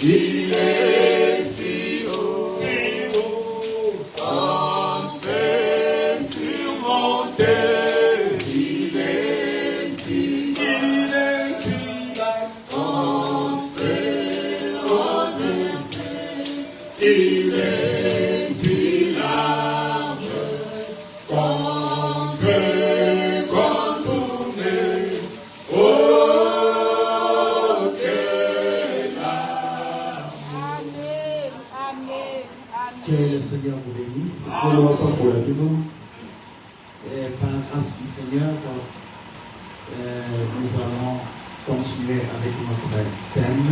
Il est si haut, entré surmonté. Il est si bas, entré redressé. Il est si large, complet, contourné. Oh, que le Seigneur vous bénisse. Par la grâce du Seigneur, nous allons continuer avec notre thème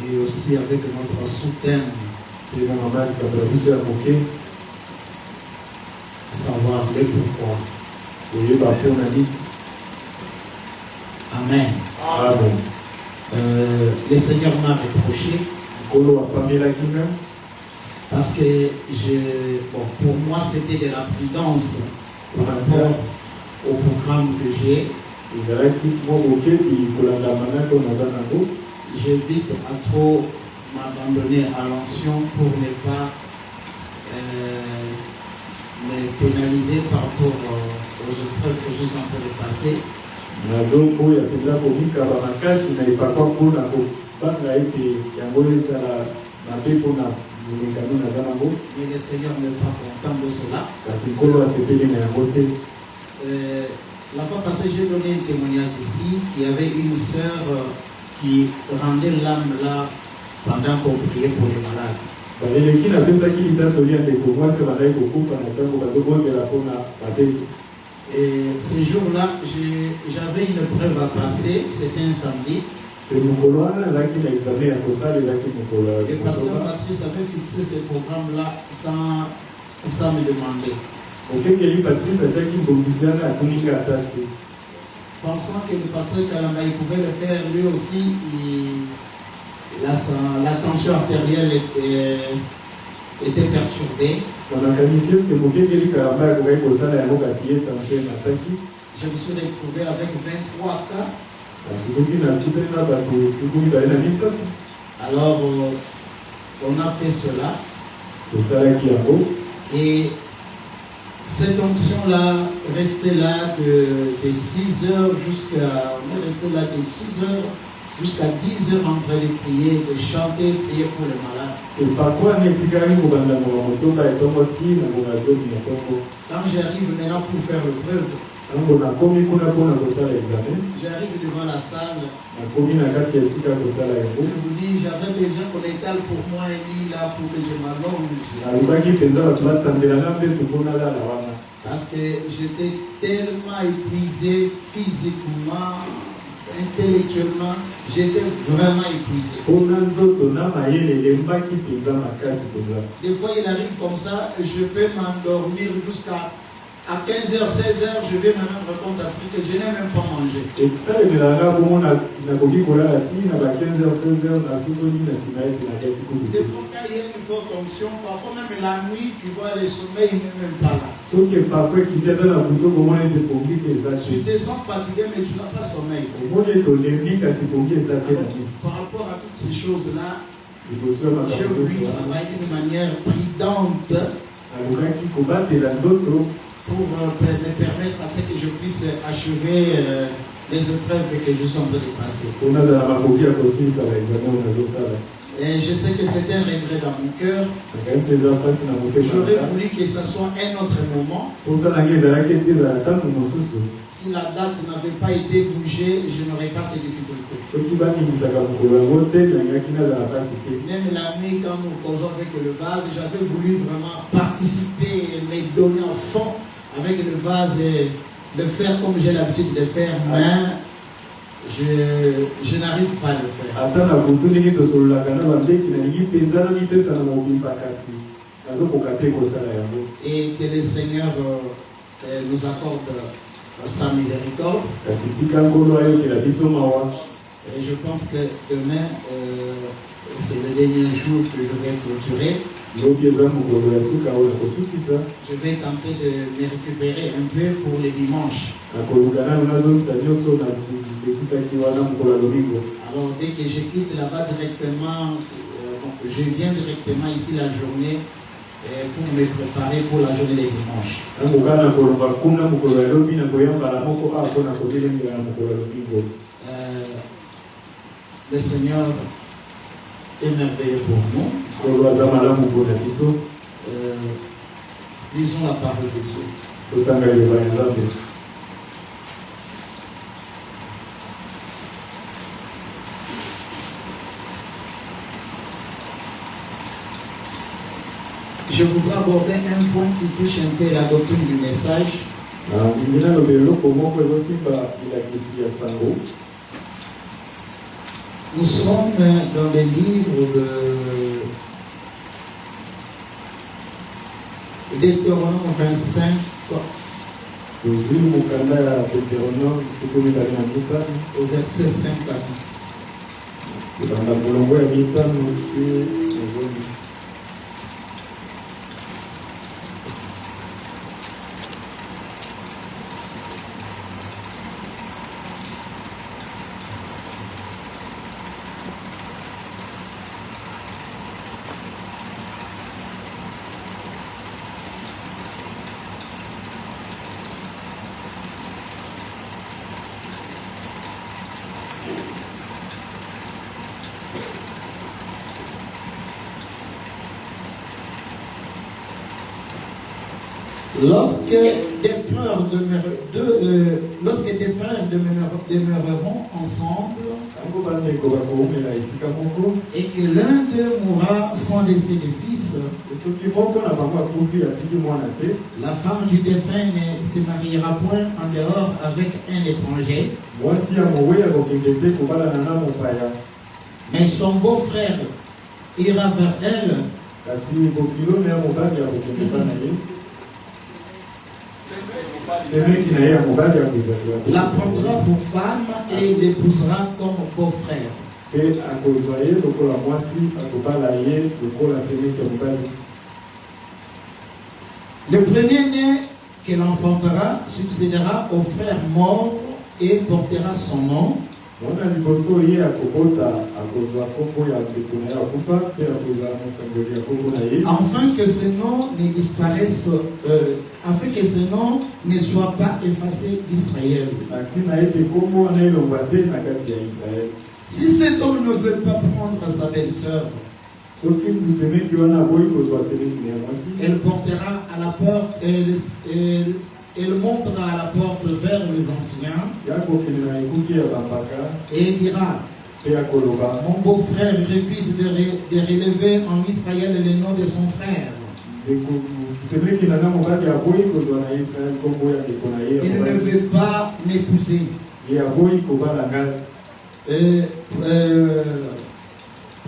et aussi avec notre sous-thème, savoir le pourquoi. Amen. Amen. Le Seigneur m'a reproché parce que pour moi c'était de la prudence par rapport au programme que j'ai. J'évite à trop m'abandonner à l'onction pour ne pas me pénaliser par rapport aux épreuves que je suis en train de passer. Et le Seigneur n'est pas content de cela. La fois passée, j'ai donné un témoignage ici qu'il y avait une sœur qui rendait l'âme là pendant qu'on priait pour les malades. Et ces jours-là, j'avais une preuve à passer, c'était un samedi. Et le pasteur Patrice avait fixé ce programme-là sans me demander. Pensant que le pasteur Kalamba pouvait le faire lui aussi, la tension artérielle était perturbée. Je me suis retrouvé avec 23 cas. Alors, on a fait cela. Et cette onction-là restait là de 6 heures jusqu'à 10 heures en train de prier, de chanter, prier pour les malades. Quand j'arrive maintenant pour faire le preuve, j'arrive devant la salle. Je vous dis, j'avais besoin qu'on étale pour moi un lit là pour que je m'allonge. Parce que j'étais tellement épuisé physiquement, intellectuellement, j'étais vraiment épuisé. Des fois, il arrive comme ça, je peux m'endormir jusqu'à 15h, 16h, je vais me rendre compte après que je n'ai même pas mangé. Des fois, quand il y a une forte onction, parfois même la nuit, tu vois, le sommeil n'est même pas là. Tu te sens fatigué, mais tu n'as pas sommeil. Par rapport à toutes ces choses-là, j'ai voulu travailler d'une manière prudente pour me permettre à ce que je puisse achever les épreuves que je suis en train de passer. Et je sais que c'est un regret dans mon cœur. J'aurais voulu que ce soit un autre moment. Si la date n'avait pas été bougée, je n'aurais pas ces difficultés. Même la nuit, quand nous causons avec le vase, j'avais voulu vraiment participer et me donner à fond avec le vase et le faire comme j'ai l'habitude de faire, mais je n'arrive pas à le faire. Et que le Seigneur nous accorde sa miséricorde. Et je pense que demain, c'est le dernier jour que je vais clôturer. Je vais tenter de me récupérer un peu pour les dimanches. Alors dès que je quitte là-bas directement, je viens directement ici la journée pour me préparer pour la journée des dimanches. Le Seigneur est merveilleux pour nous. Lisons la parole de Dieu. Je voudrais aborder un point qui touche un peu la doctrine du message. Nous sommes dans le livre de Deutéronome 25. Au verset 5 à 10. Lorsque des frères demeureront ensemble et que l'un d'eux mourra sans laisser de fils, la femme du défunt ne se mariera point en dehors avec un étranger, mais son beau-frère ira vers elle. La prendra pour femme et l'épousera comme beau-frère. Le premier-né qu'elle enfantera succédera au frère mort et portera son nom. Afin que ce nom ne disparaisse, afin que ce nom ne soit pas effacé d'Israël. Si cet homme ne veut pas prendre sa belle-sœur, elle portera à la porte, elle montera à la porte vers les anciens et dira: mon beau-frère refuse de relever en Israël le nom de son frère. Il ne veut pas m'épouser.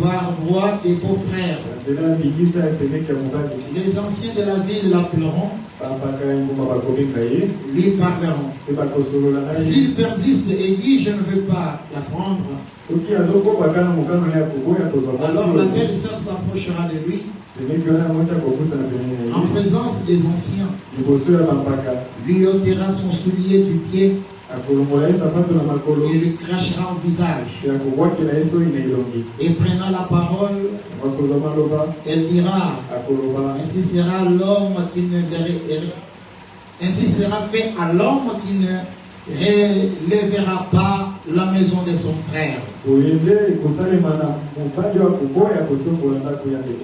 Par roi des beaux-frères. Les anciens de la ville l'appelleront, lui parleront. S'il persiste et dit: je ne veux pas la prendre, alors la belle-sœur s'approchera de lui en présence des anciens, lui ôtera son soulier du pied et lui crachera au visage. Et prenant la parole, elle dira: ainsi sera l'homme qui ne ainsi sera fait à l'homme qui ne relèvera pas la maison de son frère.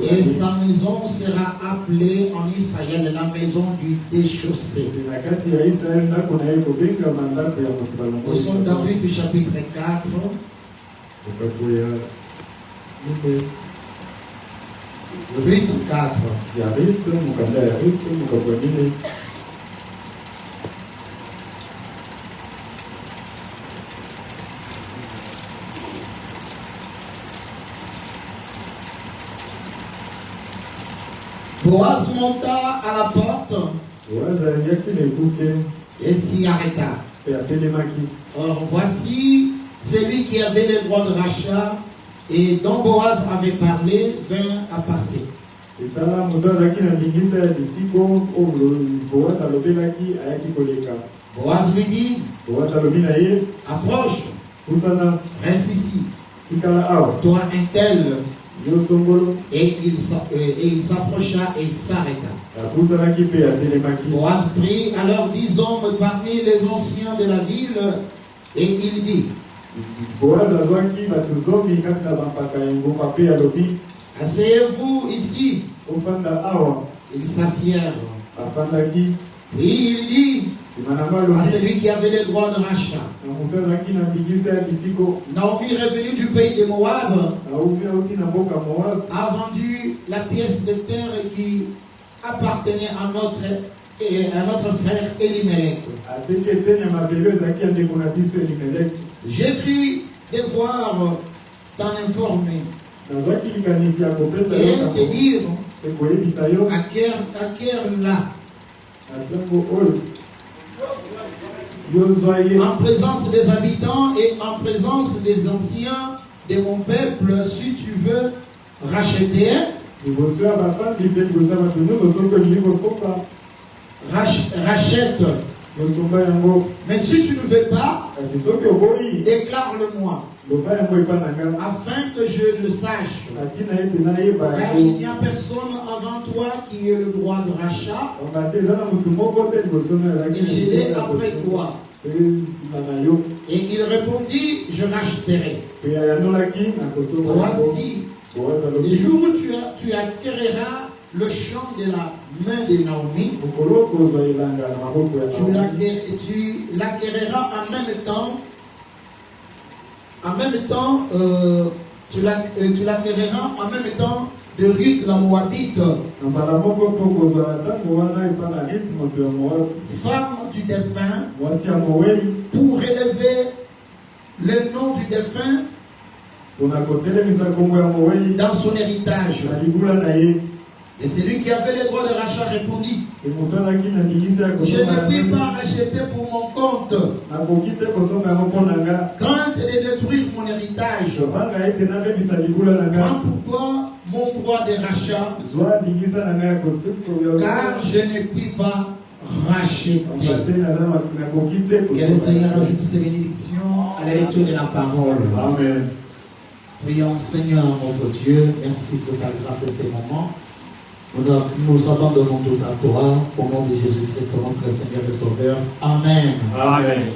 Et sa maison sera appelée en Israël la maison du déchaussé. Au psaume David du chapitre 4. Ruth 4. Boaz monta à la porte et s'y arrêta. Or voici celui qui avait le droit de rachat et dont Boaz avait parlé vint à passer. Boaz lui dit: approche. Reste ici. Toi, un tel. Et il s'approcha et s'arrêta. Boaz prit alors 10 hommes parmi les anciens de la ville et il dit: asseyez-vous ici. Ils s'assièrent. Puis il dit à celui qui avait les droits de rachat: Naomi, revenue du pays de Moab, a vendu la pièce de terre qui appartenait à notre frère Elimelech. J'ai cru devoir t'en informer et te dire acquiert-la en présence des habitants et en présence des anciens de mon peuple, si tu veux racheter, rachète. Mais si tu ne veux pas, déclare-le-moi, afin que je le sache. Car il n'y a personne avant toi qui ait le droit de rachat, et je l'ai après toi. Et il répondit: je racheterai. Boaz dit: le jour où tu acquériras le champ de la main de Naomi, tu l'acquériras en même temps. Tu l'acquériras en même temps de Ruth la Moabite, femme du défunt, pour élever le nom du défunt dans son héritage. Et celui qui avait les droits de rachat répondit: je ne puis pas racheter pour mon compte, crainte de détruire mon héritage. Prends pour toi mon droit de rachat, car je ne puis pas racheter. Que le Seigneur ajoute ses bénédictions à la lecture de la parole. Amen. Prions. Seigneur notre Dieu, merci pour ta grâce et ces moments. Nous abandonnons tout à toi, au nom de Jésus-Christ, notre Seigneur et Sauveur. Amen. Amen.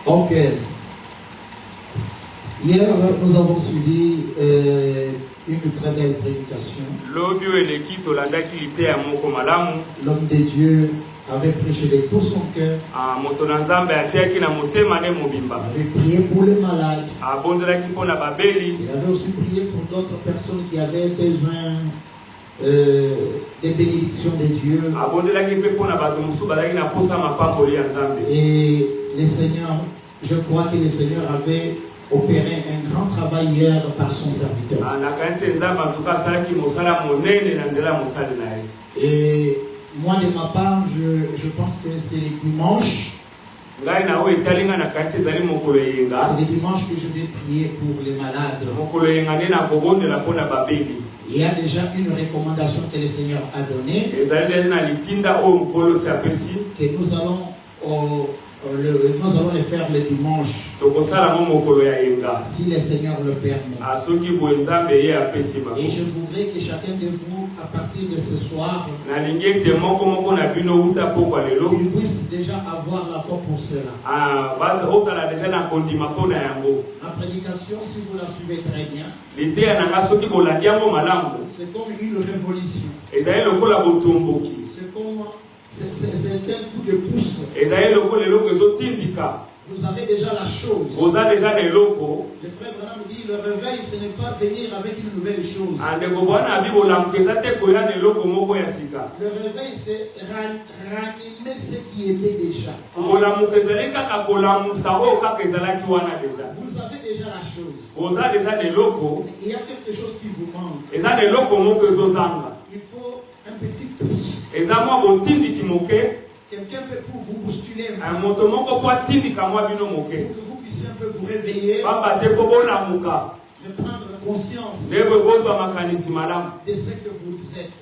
Ok. Hier, nous avons suivi une très belle prédication. L'homme de Dieu avait prêché de tout son cœur. Avait prié pour les malades. Il avait aussi prié pour d'autres personnes qui avaient besoin des bénédictions de Dieu. Et le Seigneur, je crois que le Seigneur avait opéré un grand travail hier par son serviteur. Et moi, de ma part, je pense que c'est le dimanche. C'est le dimanche que je vais prier pour les malades. Il y a déjà une recommandation que le Seigneur a donnée, que nous allons le faire le dimanche, si le Seigneur le permet. Et je voudrais que chacun de vous, à partir de ce soir, qu'il puisse déjà avoir la foi pour cela. Ma prédication, si vous la suivez très bien, c'est comme une révolution. C'est un coup de pouce. Vous avez déjà la chose. Le frère Branham dit: le réveil, ce n'est pas venir avec une nouvelle chose. Le réveil, c'est ranimer ce qui était déjà. Vous avez déjà la chose. Il y a quelque chose qui vous manque. Il faut un petit pouce. Quelqu'un peut pour vous bousculer, pour que vous puissiez un peu vous réveiller, prendre conscience de ce que vous êtes.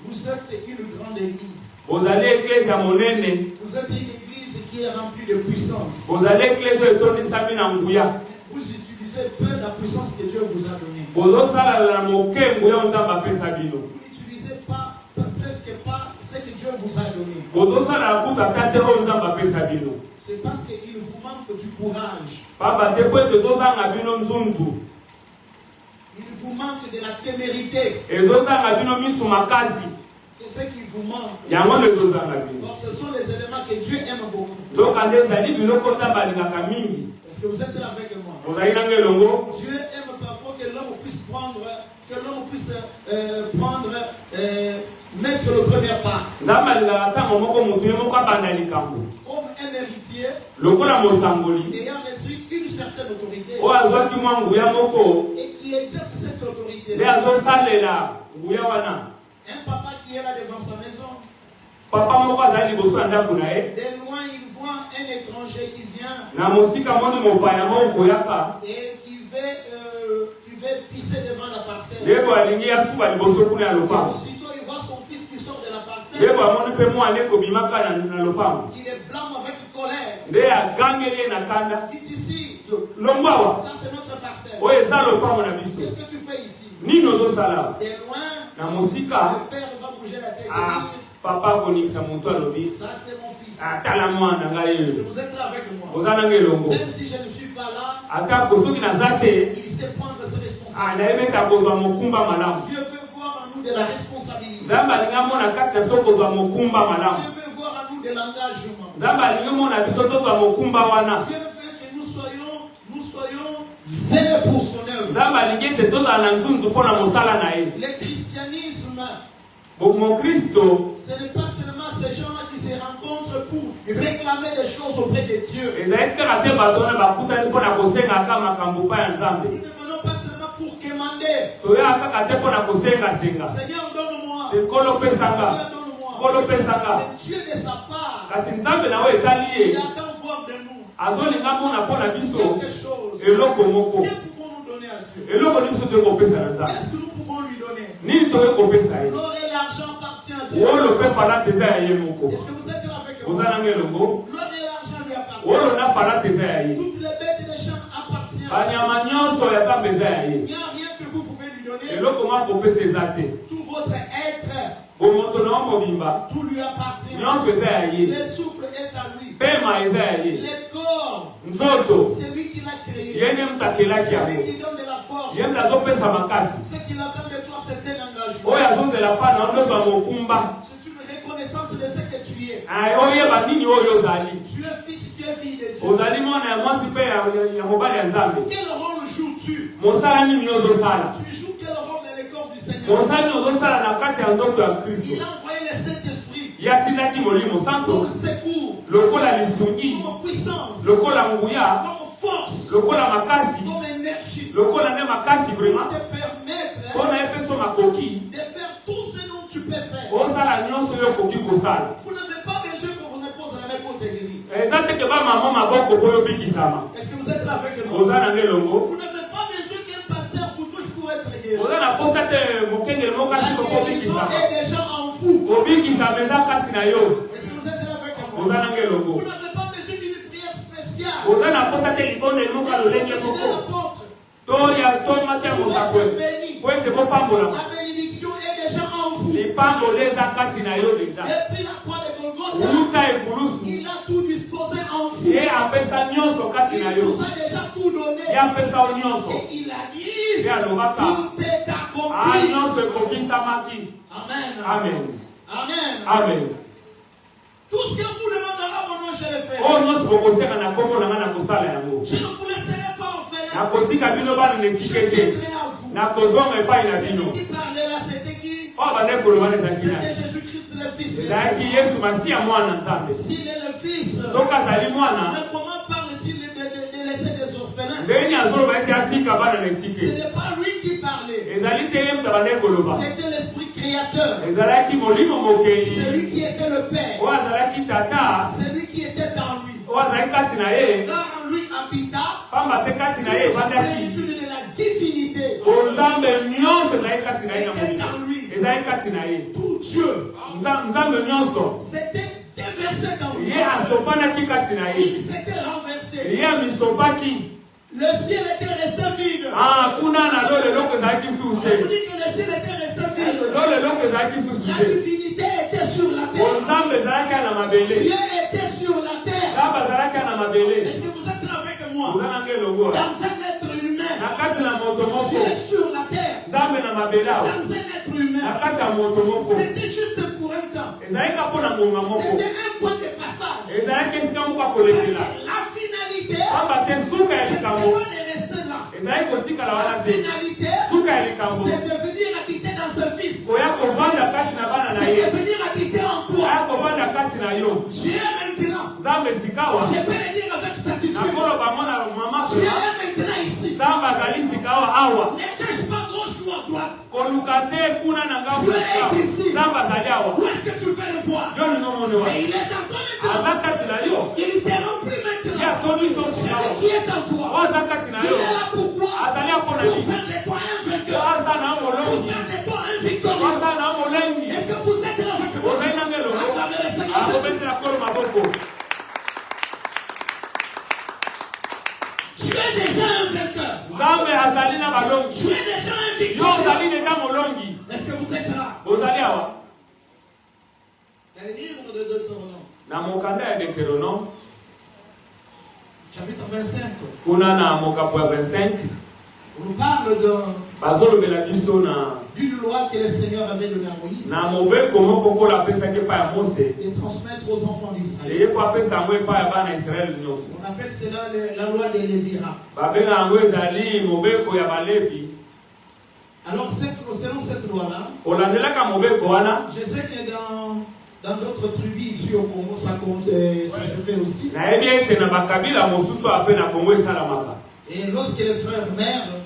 Vous êtes une grande église. Vous allez église à monene. Vous êtes une église qui est remplie de puissance. Vous allez église étonné sami na nguya. Vous utilisez peu la puissance que Dieu vous a donnée. Bozo sala la moke nguya nzamba pesa bino. Vous n'utilisez pas, presque pas ce que Dieu vous a donné. Bozo sala kuta tate o nzamba pesa bino. C'est parce qu'il vous manque du courage. Baba te poete zozanga bino nzunzu. Il vous manque de la témérité. Ezozanga bino misu makasi. C'est ce qui vous manque. Yango le zozanga bino. Donc ce sont les éléments que Dieu aime beaucoup. Zokande zali biloko nzamba lingaka mingi. Est-ce que vous êtes là avec moi? Ozali nange longo. Dieu aime parfois que l'homme puisse mettre le premier pas. Nzamba lingaka tango moko mutu ye moko abanda likambo. Comme un héritier Lokola mosangoli. ayant reçu une certaine autorité. O azwaki mwa nguya moko. Et qui exerce cette autorité. Nde azosalela nguya wana. Un papa qui est là devant sa maison. Papa moko azali liboso ya ndako na ye. De loin, il voit un étranger qui vient Na mosika moni mopaya moko yaka. et qui veut pisser devant la parcelle. Yebo alingi asuba liboso kuna ya Et lopango. aussitôt, il voit son fils qui sort de la parcelle. Yebo amoni pe mwana ekobimaka na lopango. Il est blâme avec colère. Nde agangeli ye na kanda. Il dit ici, Longwawa. ça c'est notre parcelle. Oyo eza lopango na biso. Qu'est-ce que tu fais ici? Nini ozosala? De loin, Na mosika. le père va bouger la tête et Ah, dire, papa akonikisa moto alobi. ça c'est mon fils. Atala mwana ngai Est-ce que oyo. vous êtes là avec moi? Oza nange elongo. Même si je ne suis pas là, Atako soki naza te. il sait prendre ses responsabilités. Nayebeka kozwa mokumba malamu. Dieu veut voir en nous de la responsabilité. Nzambe alingi amona kati na biso kozwa mokumba malamu. Dieu veut voir en nous de l'engagement. Nzambe alingi amona biso tozwa mokumba wana. Dieu veut que nous soyons zélés pour son œuvre. Nzambe alingi ete tozala na nzunzu mpo na mosala na ye. Le christianisme, Mokristo ce n'est pas seulement ces gens-là qui se rencontrent pour réclamer des choses auprès de Dieu. ezali kaka te bato wana bakutani mpo na kosengaka makambo pa ya Nzambe. Nous ne venons pas seulement pour quémander. Toyaka kaka te mpo na kosengasenga. Seigneur, donne-moi. Ekolo pesanga. Seigneur, donne-moi. Kolo pesanga. Mais Dieu de sa part, Kasi Nzambe nawe etali il ye. attend voir de nous Azolinga mona mpo na biso quelque chose. eloko moko. Que pouvons-nous donner à Dieu? Eloko nini biso toyei kopesa na Nzambe? Qu'est-ce que nous pouvons lui donner? Nini toyei kopesa ye? L'or et l'argent appartiennent à Dieu. Oyo palate eza ya ye moko. Est-ce que vous êtes là avec moi? Oza nanga elongo. L'or et l'argent lui Oyo appartiennent. na palate eza ya ye. Toutes les bêtes des champs appartiennent à Dieu. Banyama nyonso ya Nzambe eza ya ye. Il n'y a rien que vous pouvez lui donner. Eloko mwa kopesa eza te. Tout votre être, Bomoto na wa mobimba tout lui appartient. nyonso eza ya ye. Le souffle est à lui. Pema eza ya ye. Le corps, Nzoto c'est lui qui l'a créé. ye nde mutu akelaki C'est yango. lui qui donne de la force. Ye mutu azopesa makasi. Ce qu'il attend de toi, c'est un engagement. Oyo azozela pa na ondozwa mokumba. C'est une reconnaissance de ce que tu es. Oyeba nini oyo ozali. Tu es fils, tu es fille de Dieu. Ozali mwana ya mwasi mpe ya mobali ya Nzambe. Quel rôle joues-tu? Mosala nini ozosala? Tu joues quel rôle dans le corps du Seigneur? Mosala nini ozosala na kati ya nzoto ya Kristo? Il a envoyé le Saint-Esprit Ye atindaki molimo santo comme secours, lokola lisungi, comme puissance, lokola nguya, comme force, lokola makasi, comme énergie lokola nde makasi pour vraiment. te permettre Mpona ye mpe so makoki de faire tout ce dont tu peux faire. ozala nyonso oyo okoki kosala. Vous n'avez pas besoin qu'on vous impose la main pour te guérir. Eza teke bamama maboko mpo oyobikisama. Est-ce que vous êtes là avec moi? Oza na nge elongo. Vous n'avez pas besoin qu'un pasteur vous touche pour être guéri. Oza na posa te mokengele moko La kasi koko guérison obikisama. est déjà en vous. Obikisama eza kati na yo. Est-ce que vous êtes là avec moi? Oza na nge elongo. Vous n'avez pas besoin d'une prière spéciale. Oza na posa te libondeli moko ya lolenge Vous moko. l'apôtre. tomata ya Vous mosakwe êtes béni. po ete bopambolama. La bénédiction est déjà en vous. Lipambolo eza kati na yo deja. Depuis la croix de Golgotha, Uluta ekulusu. il a tout disposé en vous. Ye apesa nyonso kati na Il yo. nous a déjà tout donné. Ye apesa yo nyonso. Et il a dit, Ye alobaka. tout est accompli. Nyonso ekokisamaki. Amen. Amen. Amen. Amen. Tout ce que vous demanderez mon nom, je le ferai. Oyo nyonso bokosenga na kombo na nga na kosala yango. Je ne vous laisserai pas orphelin. Nakotika bino bana na Je etike te. viendrai à vous. Nakozonga epai na Celui bino. qui parlait là, c'était qui? Oyo bandeko wana ezalaki C'était nani? Jésus-Christ le Fils de Ezalaki Dieu. Yesu masiya mwana Nzambe. S'il est le Fils, Soki azali mwana, mais comment parle-t-il de laisser des orphelins? ndenge azoloba ete atika bana na Ce etike. n'est pas lui qui parlait. Ezali te ye mutu abandaki koloba. C'était l'Esprit créateur. Ezalaki molimo mokeli. Celui qui était le Père. Oyo azalaki tata. Celui qui était en lui. Oyo azalaki kati na ye. Car en lui habita Pamba te kati na ye la evandaki. plénitude de la divinité. Bonzambe nyonso ezalaki kati na ye na Était molimo. en lui. Ezalaki kati na ye. Tout Dieu. C'était deux versets dans le monde. Il s'était renversé. Le ciel était resté vide. On vous dit que le ciel était resté vide. La divinité était sur la terre. Dieu était sur la terre. Est-ce que vous êtes là avec moi? Dans un être humain, Dieu est sur la terre. Dans un être humain, c'était juste pour un temps. C'était un point de passage. Parce que la finalité, c'était pas de rester là. La finalité, c'est de venir habiter dans ce fils. C'est de venir habiter en toi. Dieu maintenant, je peux le dire avec certitude, Dieu est maintenant ici. Ne cherche pas gauche ou à droite. Dieu est ici. Où est-ce que tu peux le voir? Et il est en toi maintenant. Il te remplit maintenant. C'est qui est en toi. Il est là pourquoi? Pour faire de toi un vainqueur. Pour faire de toi un victorieux. Est-ce que vous êtes là avec moi? Acclamez le Seigneur. Tu es déjà un vainqueur. Tu es déjà un victorieux. Est-ce que vous êtes là? Dans le livre de Deutéronome, chapitre 25. On nous parle d'une loi que le Seigneur avait donnée à Moïse de transmettre aux enfants d'Israël. On appelle cela la loi des Léviras. Alors, selon cette loi-là, je sais que dans d'autres tribus ici au Congo, ça se fait aussi. Et lorsque les frères meurent,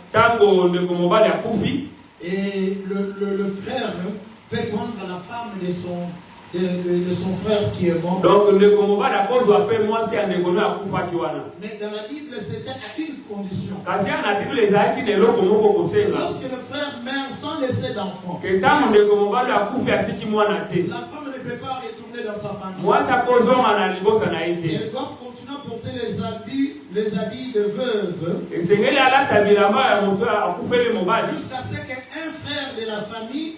et le frère peut prendre la femme de son frère qui est mort. Mais dans la Bible, c'était à une condition. Lorsque le frère meurt sans laisser d'enfant, la femme ne peut pas retourner dans sa famille. Elle doit continuer à porter les habits de veuve jusqu'à ce qu'un frère de la famille,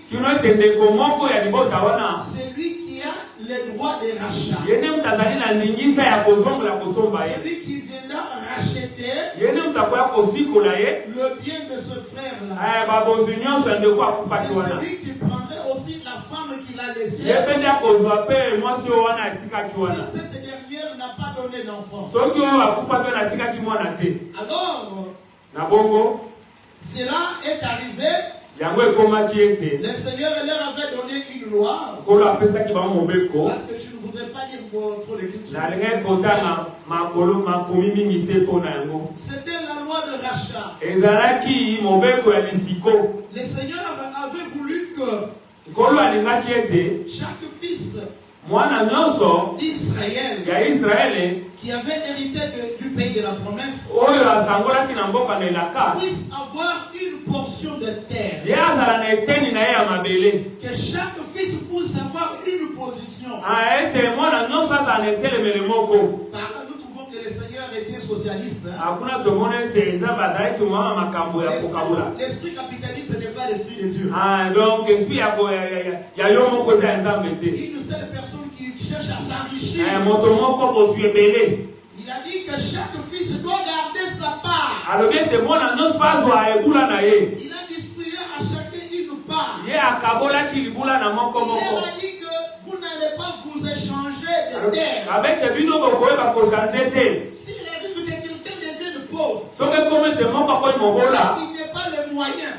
c'est lui qui a les droits de rachat. Celui qui viendra racheter le bien de ce frère-là. C'est celui qui prendrait aussi la femme qu'il a laissée. Si cette dernière n'a pas donné d'enfant. Alors, cela est arrivé. Le Seigneur leur avait donné une loi. Parce que je ne voudrais pas dire trop de culture. C'était la loi de rachat. Le Seigneur avait voulu que chaque fils d'Israël qui avait hérité du pays de la promesse puisse avoir une portion de terre. Que chaque fils puisse avoir une position. Nous trouvons que le Seigneur était socialiste. L'esprit capitaliste n'est pas l'esprit de Dieu. Une seule personne qui cherche à s'enrichir. Il a dit que chaque fils doit garder sa part. Il a distribué à chacun une part. Il a dit que vous n'allez pas vous échanger de terre. Si la vie de quelqu'un devient pauvre, il n'est pas le moyen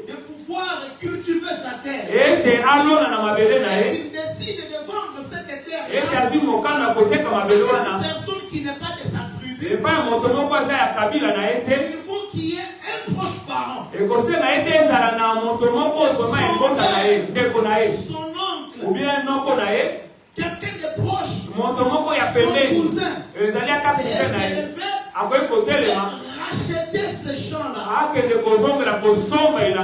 de pouvoir cultiver sa terre. Il décide de vendre cette terre. Une personne qui n'est pas de sa tribu, il faut qu'il y ait un proche parent. Son oncle, ou bien quelqu'un de proche, son cousin, racheter ces champs-là.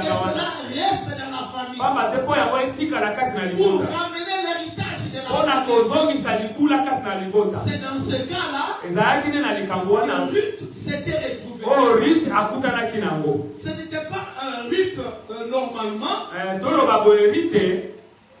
Que cela reste dans la famille. Pamba te po yango etika la kati na pour libota. ramener l'héritage de la Pona famille. kozongisa libula kati na libota. C'est dans ce cas-là Ezalaki ne na likambo wana. que Ruth s'était retrouvée. Oh, Ruth akutanaki nango. Ce n'était pas Ruth normalement. Toloba boye Ruth.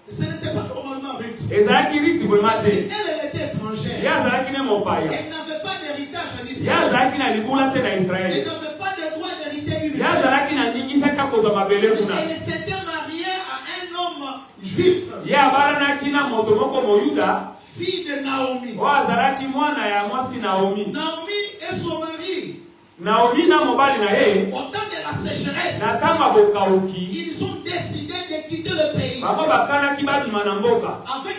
Ce n'était pas normalement Ruth. Ezalaki Ruth vraiment te. Elle était étrangère. Yazalaki ne mopaya. Elle n'avait pas d'héritage en Israël. Yazalaki na libula te na Elle Israël. n'avait pas de droit d'hériter immédiat. Yazalaki na ningisaka kozwa mabele kuna. Elle s'était mariée à un homme juif, Ya balanaki na moto moko moyuda. fille de Naomi. O azalaki mwana ya mwasi Naomi. Naomi et son mari, Naomi na mobali na ye. au temps de la sécheresse, Na tanga bokauki. ils ont décidé de quitter le pays Bango bakanaki babima na mboka. avec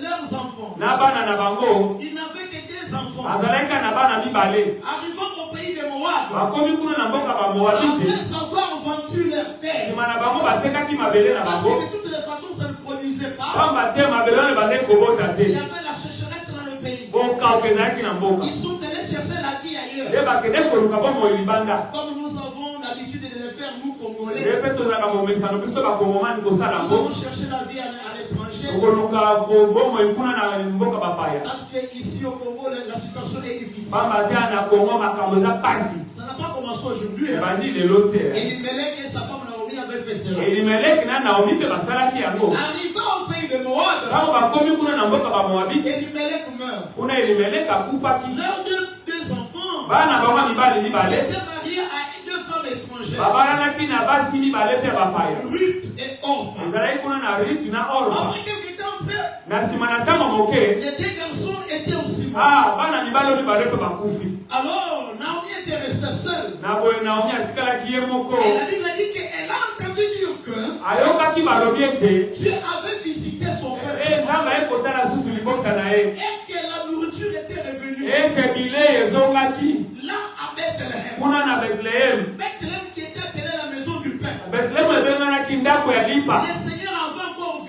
leurs enfants. Na bana na bango. Ils n'avaient que des enfants. Azalaki na bana mibale. Arrivant au pays de Moab, Bakomi kuna na mboka ba Moabite. après avoir vendu leur terre, Sima na bango batekaki mabele na parce bango. que de toutes les façons, ça ne produisait pas. Pamba te mabele ne bande kobota Il y te. avait la sécheresse dans le pays. Bokauki ezalaki na mboka. Ils sont allés chercher la vie ailleurs. Ye bakende koluka bomoi libanda. Comme nous avons l'habitude de le faire, nous, Congolais. Ye mpe tozalaka momesano biso bakongomani kosala Nous yango. allons chercher la vie à l'étranger. Okoluka bomoi kuna na mboka bapaya. Parce qu'ici au Congo, la situation est difficile. Pamba te na Kongo makambo eza pasi. Ça n'a pas commencé aujourd'hui. Hein. Ebandi lelo te. Elimelech et sa femme Naomi avaient fait cela. Elimeleki na Naomi mpe basalaki yango. Arrivant au pays de Moab, Ntango bakomi kuna na mboka ba Moabite. Elimelech meurt. Kuna Elimeleki akufaki. Leurs deux enfants Bana bango mibali mibale. étaient mariés à deux femmes étrangères, Babalanaki na basi mibale mpe bapaya. Ruth et Orpah. Ezalaki kuna na Ruth na Orpa. Après quelques temps après, Na nsima na ntango moke. les deux garçons étaient aussi morts. Bana mibale mibale mpe bakufi. Alors, Naomi était restée seule. Na boye Naomi atikalaki ye moko. Et la Bible dit qu'elle a entendu dire que Ayokaki balobi ete. Dieu avait visité son peuple Nzambe ekotala susu libota na ye. et que la nourriture était revenue. Eke bilei ezongaki. Là, à Bethléem. Kuna na Bethlehem. Bethléem qui était appelée la maison du pain. Bethlehem ebenganaki ndako ya lipa. Le Seigneur avait encore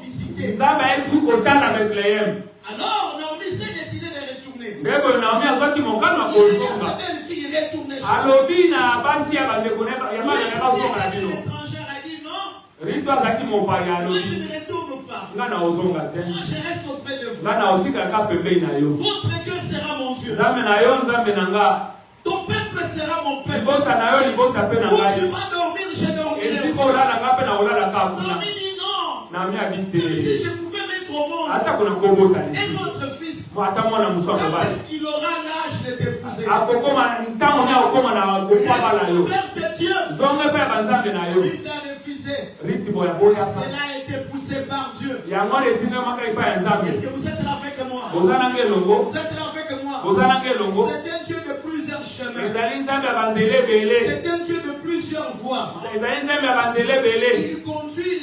visité. Nzambe ayeki kotala Bethlehem. Alors, Naomi s'est décidée de retourner. Ndeko Naomi azwaki mokano Il dit à akozonga. sa belle-fille, retournez chez Alobi na basi ya bandeko ya bana na bazonga na vous. bino. L'étrangère a dit non, Rito azaki mopaya moi je alobi. ne retourne pas. Nga na ozonga te. Moi je reste auprès de vous. Nga na otikaka pembeni na yo. Votre Dieu sera mon Dieu. Nzambe na yo nzambe na nga. Ton peuple sera mon peuple. Libota na yo libota pe na Où tu ngai. vas dormir, je dormirai Esiko aussi. olala nga pe na olala kaka kuna. Naomi dit non. Naomi Si abite. je pouvais mettre au monde Ata kuna kobota un lisusu. autre fils, Ata mwana muso quand mobali. est-ce qu'il aura l'âge de t'épouser? Akokoma ntango ni akokoma na kopabala yo. Frère de Dieu, Zonge pe ya banzambe na yo. il t'a refusé. Riti boya boya pa. Cela a été poussé par Dieu. Yango etindomaka epai ya nzambe. Est-ce que vous êtes là avec moi? Ozana ngelongo. Vous êtes là avec moi? Ozana ngelongo. C'est un Dieu de plusieurs chemins. Ezali nzambe ya banzela ebele. C'est un Dieu de plusieurs voies. Ezali nzambe ya banzela ebele. Il conduit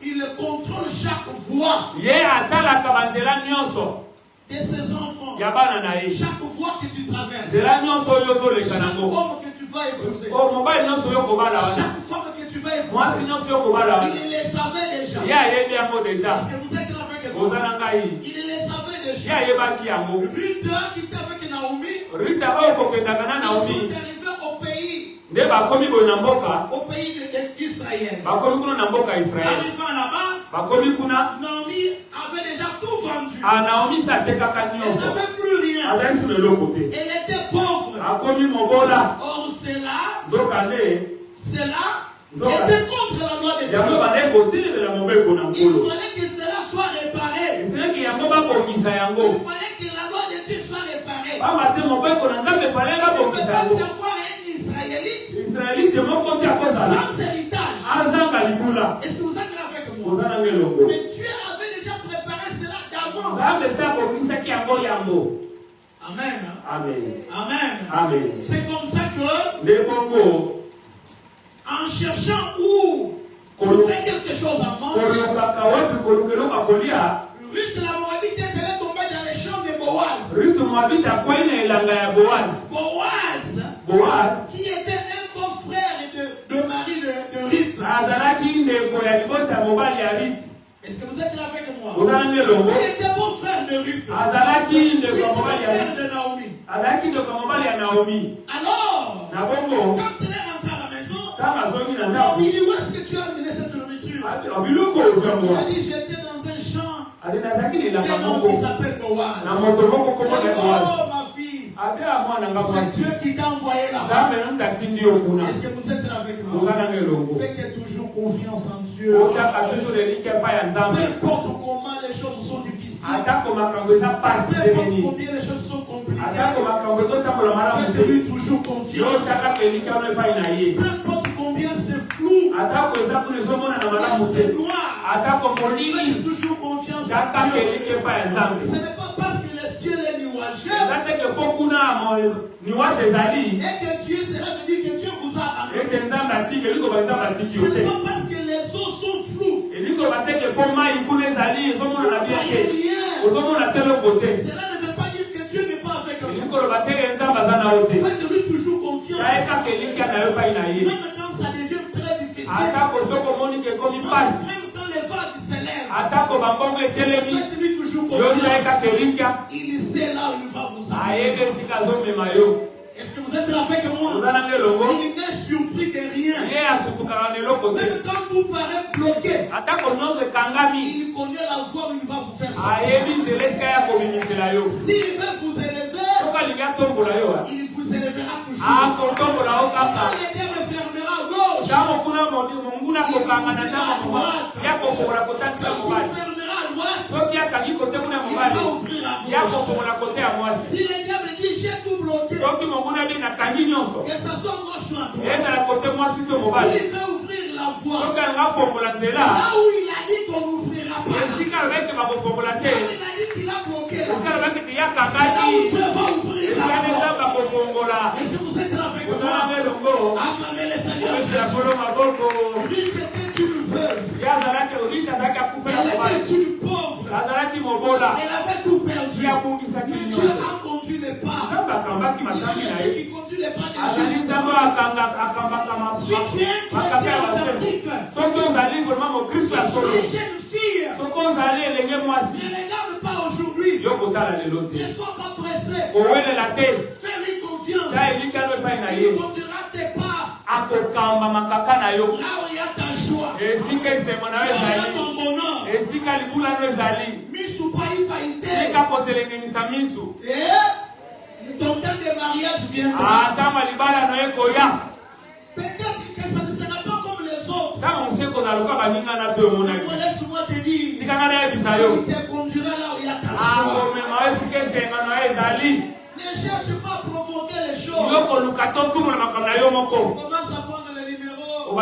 il contrôle chaque voie Ye atalaka banzela nyonso de ses enfants. ya bana na ye. Chaque voie que tu traverses. Nzela nyonso oyo ozoleka Chaque nango. homme que tu vas épouser. O mobali nyonso oyo kobala wana. Chaque femme que tu vas Mwasi épouser. nyonso oyo kobala wana. Il les savait déjà. Ye ayebi yango deja. Est-ce que vous êtes là avec moi? Ozana ngai. Il les savait Ye déjà. ayebaki yango. Ruth qui était avec Naomi. Rita oyo kokendaka na Ils Naomi. sont arrivés au pays. Nde bakomi boye na mboka. Au pays d'Israël. Bakomi kuna na mboka ya Israeli. Arrivant là-bas, Bakomi kuna. Naomi avait déjà tout vendu. Naomi sa atekaka Elle nyonso. n'avait plus rien. Azali sur eloko te. Elle était pauvre. Akomi mobola. Or, cela Nzokande. était contre la loi de Yango Dieu. bande kotelemela mobeko na Il nkolo. fallait que cela soit réparé. Eseleki yango babongisa Il yango. fallait que la loi de Dieu soit réparée. Pamba te mobeko na nzambe fale On ne peut babongisa pas yango. savoir un Israélite Israelite moko te akozala. sans héritage. Azanga libula. Est-ce que vous êtes là avec moi? Oza nange elongo. Mais Dieu avait déjà préparé cela d'avance. Nzambe se abongisaki yango yango. Amen. Amen. Amen. Amen. C'est comme ça que, Nde bongo en cherchant où trouver quelque chose à manger, kolukaka wapi kolukeloka kolia. Ruth la Moabite est allée tomber dans les champs de Boaz. Ruth Moabite akwai na elanga ya Boaz. Boaz Qui était un beau-frère de mari de Ruth. azalaki ndeko ya libota ya mobali ya Ruth. Est-ce que vous êtes là avec moi? Oza nange elongo. Il était beau-frère de Ruth. Azalaki ndeko ya mobali ya Frère Ruth. de Naomi. Azalaki ndeko ya mobali ya Naomi. Alors, Na bongo quand il est rentré à la maison, Il dit, où est-ce que tu as amené cette nourriture? Il a dit, j'étais dans un champ. Un homme qui s'appelle Boaz. Oh ma fille, c'est Dieu qui t'a envoyé là-bas. Est-ce que vous êtes avec moi? Faites toujours confiance en Dieu. Peu importe comment les choses sont difficiles. Peu importe combien les choses sont compliquées. Faites-lui toujours confiance. Peu importe combien c'est flou. C'est noir. Faites toujours confiance en Dieu. Ce n'est pas parce que le ciel est nuageux et que Dieu sera venu que Dieu vous a amené. Ce n'est pas parce que les eaux sont floues. Vous ne voyez rien. Cela ne veut pas dire que Dieu n'est pas avec vous. Faites-lui toujours confiance. Même quand ça devient très difficile. Même quand les vagues s'élèvent. Faites-lui toujours confiance. Il sait là où il va vous amener. Est-ce que vous êtes avec moi? Il n'est surpris de rien. Même quand vous paraissez bloqué, il connaît la voie où il va vous faire sortir. S'il veut vous élever, il vous élèvera toujours. Quand les dieux me fermera à gauche, il vous fermera à droite. Quand vous fermera à droite, il va ouvrir à gauche. Si le diable dit j'ai tout bloqué, que ça soit gauche ou à droite, s'il veut ouvrir la voie, là où il a dit qu'on n'ouvrira pas, là où il a dit qu'il a bloqué, là où Dieu va ouvrir la voie. Est-ce que vous êtes là avec moi? Acclamez le Seigneur Jésus. Ruth était une veuve. Elle était une pauvre. Elle avait tout perdu. Mais Dieu a conduit les pas. C'est Dieu qui conduit les pas de Jésus. Si tu es un chrétien authentique, si tu es une jeune fille, ne regarde pas aujourd'hui. Ne sois pas pressé. Fais-lui confiance. Il conduira tes pas. Là où il y a ta joie. Là où il y a ton bonheur. Misu païpaïté. Et ton temps de mariage viendra. Peut-être que ça ne sera pas comme les autres. Laisse-moi te dire. Il te conduira là où il y a ta joie. Ne cherche pas à provoquer les choses. Commence à prendre les numéros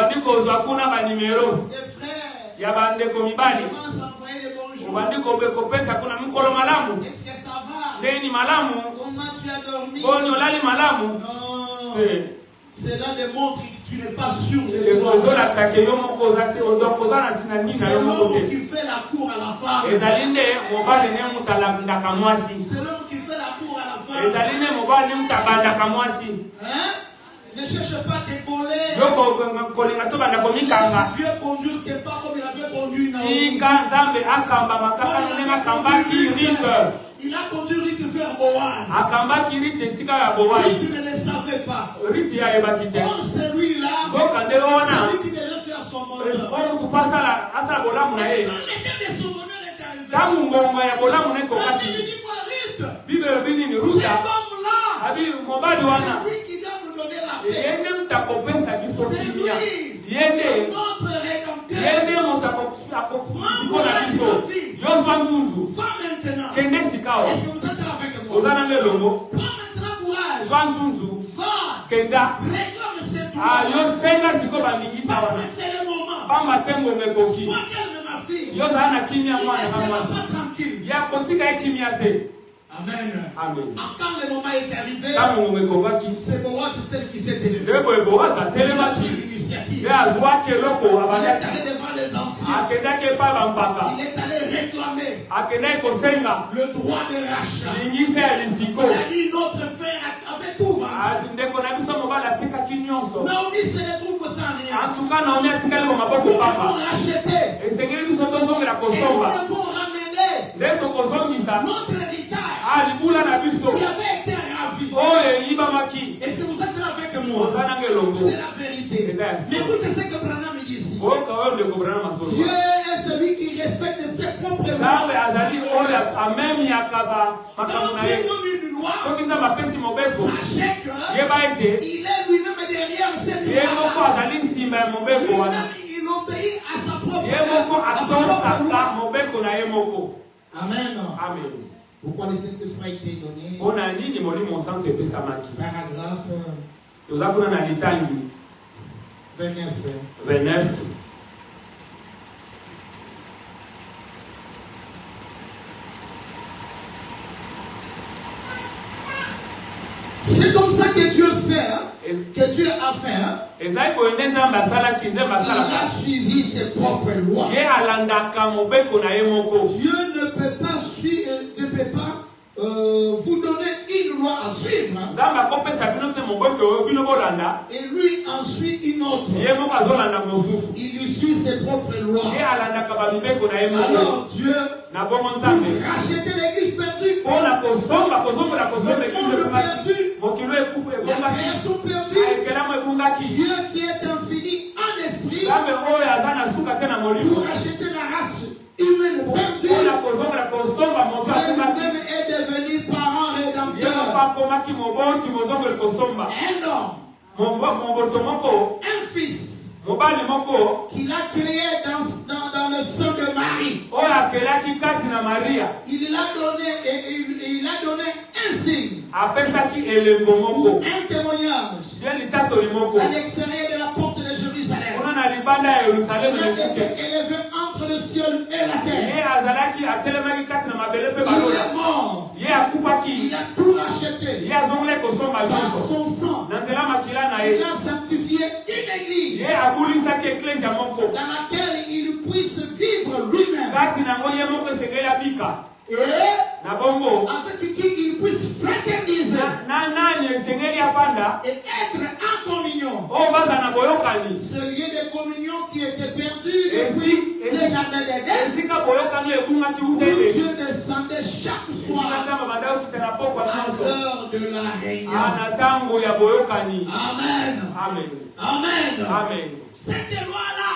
des frères. Commence à envoyer les bonjours. Est-ce que ça va? Comment tu as dormi? Non. Cela démontre que tu n'es pas sûr de toi. C'est l'homme qui fait la cour à la femme. C'est l'homme qui fait la cour à la femme. Hein? Ne cherche pas à te coller. Dieu conduit tes pas comme il avait conduit Naomi. Il a conduit Ruth vers Boaz. Tu ne le savais pas. Or celui-là, celui qui devait faire son bonheur. Le temps de son bonheur est arrivé. La Bible dit quoi, Ruth? Cet homme-là, c'est lui qui doit nous donner la paix. C'est lui, notre rédempteur. Va maintenant. Est-ce que vous êtes avec moi? Prends maintenant courage. Va. Réclame cette loi. Parce que c'est le moment. Sois calme, ma fille. Il ne sera pas tranquille. Amen. Quand le moment est arrivé, c'est Boaz celle qui s'est élevée. Il a pris l'initiative. Il est allé devant les anciens. Il est allé réclamer le droit de rachat. Il a dit notre frère avait tout vendu. Naomi se retrouve sans rien. Nous devons racheter. Nous devons ramener notre héritage. Qui avait été ravi. Est-ce que vous êtes là avec moi? C'est la vérité. Mais Dieu est celui qui respecte ses propres lois. Quand il donne une loi, sachez qu'il est lui-même derrière cette loi. Lui-même, il obéit à sa propre loi. Amen. Amen. Pourquoi le Saint-Esprit a été donné? Paragraphe 29. C'est comme ça que Dieu fait, que Dieu a fait. Il a suivi ses propres lois. Dieu ne peut pas vous donner une loi à suivre. Et lui en suit une autre. Il lui suit ses propres lois. Alors Dieu, pour racheter l'église perdue, le monde perdu, la création perdue, Dieu qui est infini en esprit, pour racheter la race humaine perdue, Dieu lui-même est devenu parent rédempteur. Un homme, un fils, qu'il a créé dans le sein de Marie. Il a donné un signe, un témoignage à l'extérieur de la porte de Jérusalem. Il a été élevé entre le ciel et la terre. Il est mort. Il a tout racheté par son sang. Il a sanctifié une église dans laquelle il puisse vivre lui-même. Et avec qui il puisse fraterniser et être en communion. Ce lien de communion qui était perdu depuis le jardin d'Éden, où Dieu descendait chaque soir à l'heure de la réunion. Amen. Amen. Amen. Cette loi-là,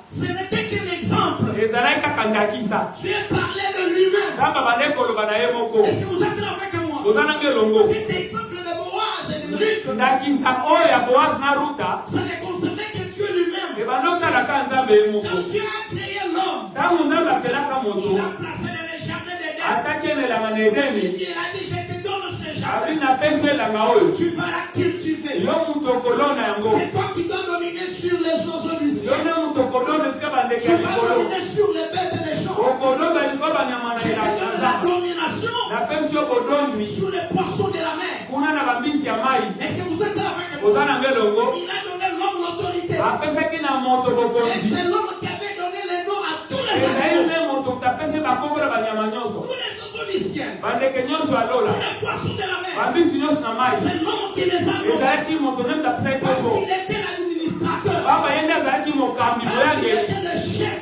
ce n'était qu'un exemple. Dieu parlait de lui-même. Est-ce que vous êtes là avec moi? Cet exemple de Boaz et de Ruth, ça ne concernait que Dieu lui-même. Quand Dieu a créé l'homme, il a placé dans le jardin d'Éden. Il a dit, je te donne ce jardin. Tu vas la cultiver. C'est toi qui dois dominer sur les oiseaux du ciel. Tu vas dominer sur les bêtes des champs. Je te donne la domination sur les poissons de la mer. Est-ce que vous êtes là avec moi? Il a donné l'homme l'autorité. Et c'est l'homme qui avait donné les noms à tous les animaux. Tous les oiseaux du ciel. Tous les poissons de la mer. C'est l'homme qui les a nommés. Parce qu'il était l'administrateur. Parce qu'il était le chef.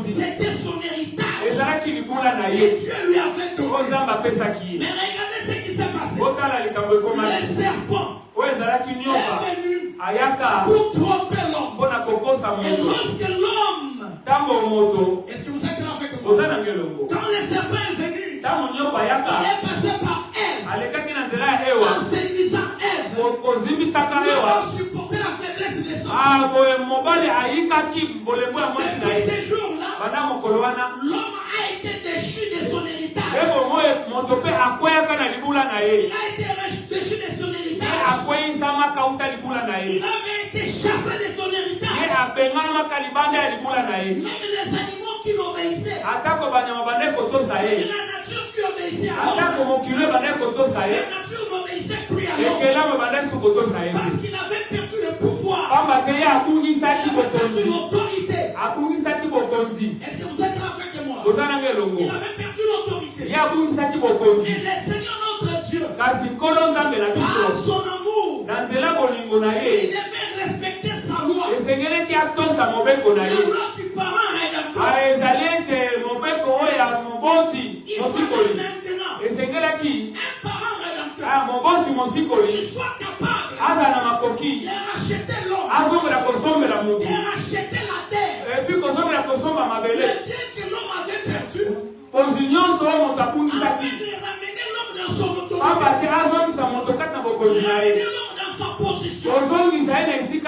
C'était son héritage. Et Dieu lui avait donné. Mais regardez ce qui s'est passé. Le serpent est venu pour tromper l'homme. Et lorsque l'homme, est-ce que vous êtes là avec moi? Quand le serpent est venu, il est passé par Ève. En séduisant Ève, il a supporté la faiblesse de son corps. Et ces jours-là, l'homme a été déchu de son héritage. Il a été déchu de son héritage. Il avait été chassé de son héritage. Même les animaux qui l'obéissaient, la nature qui obéissait à l'homme, la nature n'obéissait plus à l'homme. Parce qu'il avait perdu le pouvoir. Il avait perdu l'autorité. Est-ce que vous êtes là avec moi? Il avait perdu l'autorité. Et le Seigneur notre Dieu, par son amour, il devait respecter sa loi. La loi du parent rédempteur. Il fallait maintenant un parent rédempteur qui soit capable de racheter l'homme, de racheter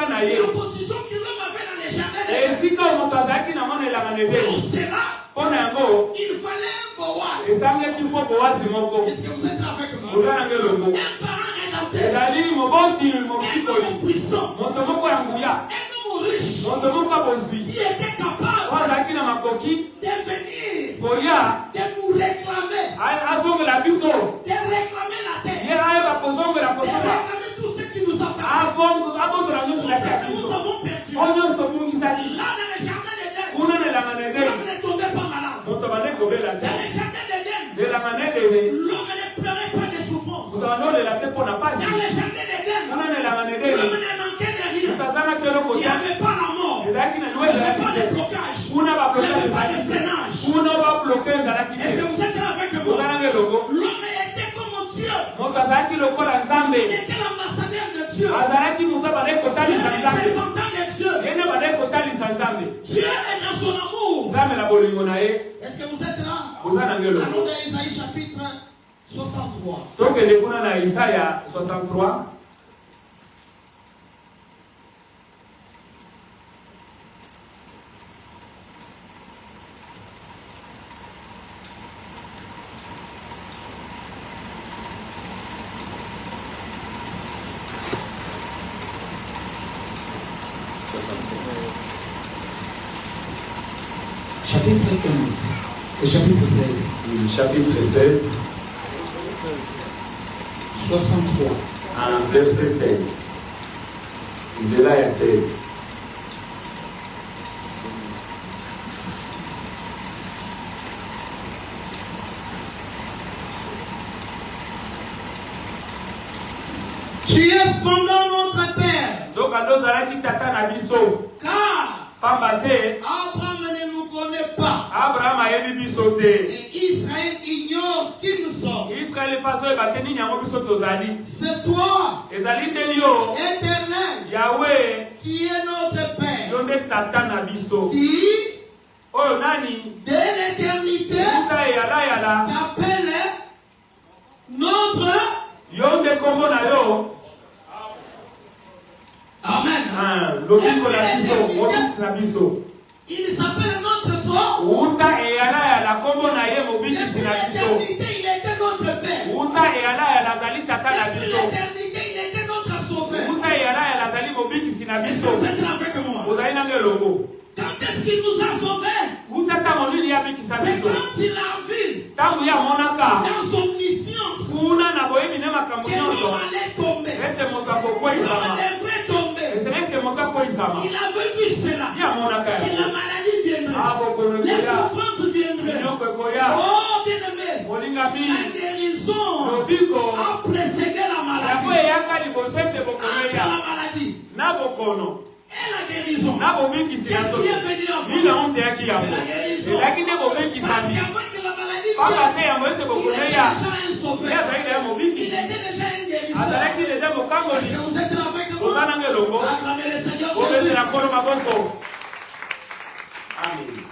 na ye. La position que l'homme avait dans les jardins d'Éden. Esika moto azalaki na mona elanga na Edeni. Pour cela, Pona yango, il fallait un Boaz. esangaki fo Boazi moko. Est-ce que vous êtes là avec moi? Oza na ngelongo. Un parent rédempteur. Ezali moboti Un mosikoli. homme puissant. Moto moko ya nguya. Un homme riche. Moto moko ya bozwi. Qui était capable Azalaki na makoki. de venir, Koya. de nous réclamer, Azongela biso. de réclamer la terre, Ye ayeba kozongela de kosola. réclamer tout ce qui nous appartient. Abongola Tout nyonso ce na ya que nous biso. avons perdu. Onyo tobungisaki. Là, dans les jardins d'Éden, Kuna na elanga na Edeni. l'homme ne tombait pas malade. Moto bande kobela te. Dans les jardins d'Éden, Elanga na Edeni. l'homme ne pleurait pas de souffrance. Moto bandolela te mpona pasi. Dans les jardins d'Éden, Kuna na elanga na l'homme Edeni. ne manquait de rien. Tutazana keloko Il n'y te. avait pas la mort. Ezalaki na Il liwa n'y avait ezalaki pas te. de blocage. Kuna Il n'y bablokage avait pas de ezalaki te. freinage. Kuna babloke ezalaki Est-ce que te. vous êtes là avec moi? Ozana ngelongo. L'homme était comme Dieu. Moto azalaki lokola Nzambe. Il était l'ambassadeur de Dieu. Azalaki moto abande Le kotalisa Nzambe. représentant de Dieu. Yene bande kotalisa Nzambe. Dieu est dans son amour. Nzambe na bolingo na ye. Est-ce que vous êtes là? Ozana Allons ngelongo. dans Isaïe chapitre 63. Tokende kuna na Isaya 63. Chapitre 15 et chapitre 16. Chapitre 16, 63. verset 16. Nzela ya 16. Tu es cependant notre Père. Nzokando ozalaki tata na biso. Car Pamba te, Abraham ne nous connaît pas. Abraham ayebi biso te. Et Israël ignore qui nous sommes. Israeli paso oyeba te nini yango biso tozali. C'est toi, Ezali nde yo, Éternel, Yahweh, qui est notre Père. yo nde tata na biso. Qui, Oyo nani, de l'éternité, kuta eyala yala, t'appelle notre. yo nde kombo na yo. Amen. Lobiko na biso, mobikisi na biso. Il s'appelle notre soi. Uta eyala yala kombo na ye mobikisi Depuis na biso. l'éternité, il était notre Père. Uta eyala yala azali tata na Depuis biso. l'éternité, il était notre sauveur. Uta eyala yala azali mobikisi na Est-ce biso. que vous êtes là avec moi? Ozali na ngelongo. Quand est-ce qu'il nous a sauvés? Uta tango nini yabikisa C'est biso. quand il a vu Tango ya monaka. dans son omniscience Kuna na boyebi ne makambo que l'homme nyonso. allait tomber. Ete moto L'homme akokweyisama. devrait tomber. Eseleke moto akoyisama. Il avait vu cela. Ya monaka Que ya. la maladie viendrait. Abokono Les ekoya. souffrances viendraient. Nyoko ekoya. Oh, bien-aimé. Molingami. La guérison Lobiko. a précédé la Yango maladie. eyaka liboso ete bokono Après ya. la maladie Na bokono. et la guérison. Na bobikisi na Qu'est-ce so. qui est venu avant? Nina onte yaki C'est yango. la guérison. Elaki nde Parce bobikisami. qu'avant que la maladie Papa te vienne, yango ete il bokono était ya. déjà un Ye sauveur. azali na ye Il mobikisi. était déjà un guérisseur. Azalaki deja Est-ce mokangoli. que vous êtes là avec moi? Ozana ngelongo. Acclamez le Seigneur Jésus. Obetela kono maboko. Amen.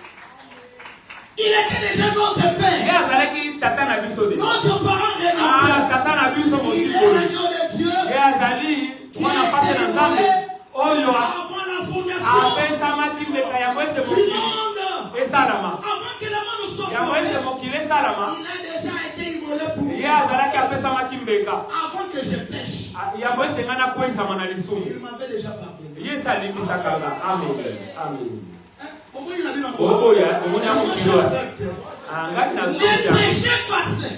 Il était déjà notre Ye Père. azalaki tata na biso de. Notre parent rédempteur. Tata na biso Il est mosikoli. l'agneau de Dieu Ye azali mwana pate na Nzambe oyo avant la fondation apesamaki mbeka yango ete du mokili monde. esalama. Avant que le monde soit Yango formé, ete mokili esalama. il a déjà été immolé pour nous. Ye azalaki apesamaki mbeka. Avant que je pêche, Yango ete ngai nakweyisama na lisumu. il m'avait déjà pardonné. Ye esalimbisaka nga. Amen. Amen. Omoni na bino Oboya omoni yango mokili wa. Ngai na mes tosia. péchés passés,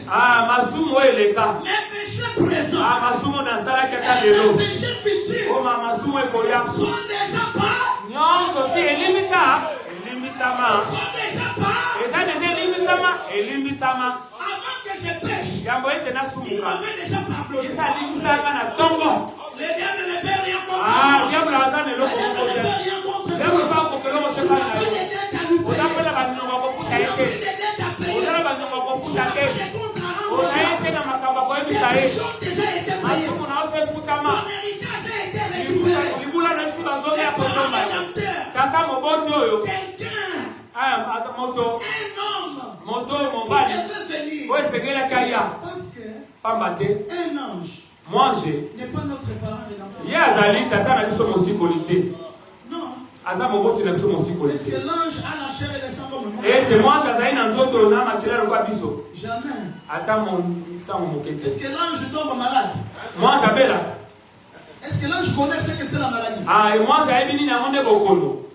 Masumu oyo eleka. mes péchés présents, Masumu nasalaki ata et mes lelo. péchés futurs O masumu ekoya. sont déjà pas, Nyonso si elimbisa. Elimbisama. sont déjà pas. Eza deja elimbisama. Elimbisama. Avant que je pêche, Yango ete il nasumuka. m'avait déjà pardonné. Esalimbisaka na tongo. Le diable ne peut rien contre moi. Diable aza na Le eloko diable moko ne te. peut rien contre Diable moi. ba kokeloko te Tu bana n'as pas yo. de dette à lui payer. Ozapela bandingo bakoputa Tu ye n'as pas te. de dette à payer. Ozala bandingo Tu bakoputa n'as te. pas de compte à rendre. Ozaye te na makambo Tes akoyebisa ye. péchés ont déjà été payés. Masumu na oso efutama. Ton héritage a été récupéré. Libula na esi bazomi ya Le parent kosomba. rédempteur, Tata moboti oyo. quelqu'un, Aza moto. un homme Moto qui mobali. devait venir. Oyo esengelaki aya. Parce que Pamba te. un ange Manger. n'est pas notre parent de l'enfant. Il y a Zali, tata na biso musicolité. Non. Azamo vote na biso Est-ce musicolité. que l'ange a la chair et le sang comme moi? Et te mange Zali na nzoto na makila kwa biso. Jamais. Ata mon mokete. Est-ce que l'ange tombe malade? Mange abela. Est-ce que l'ange connaît ce que c'est la maladie? Ah, et mange aibini na monde bokolo.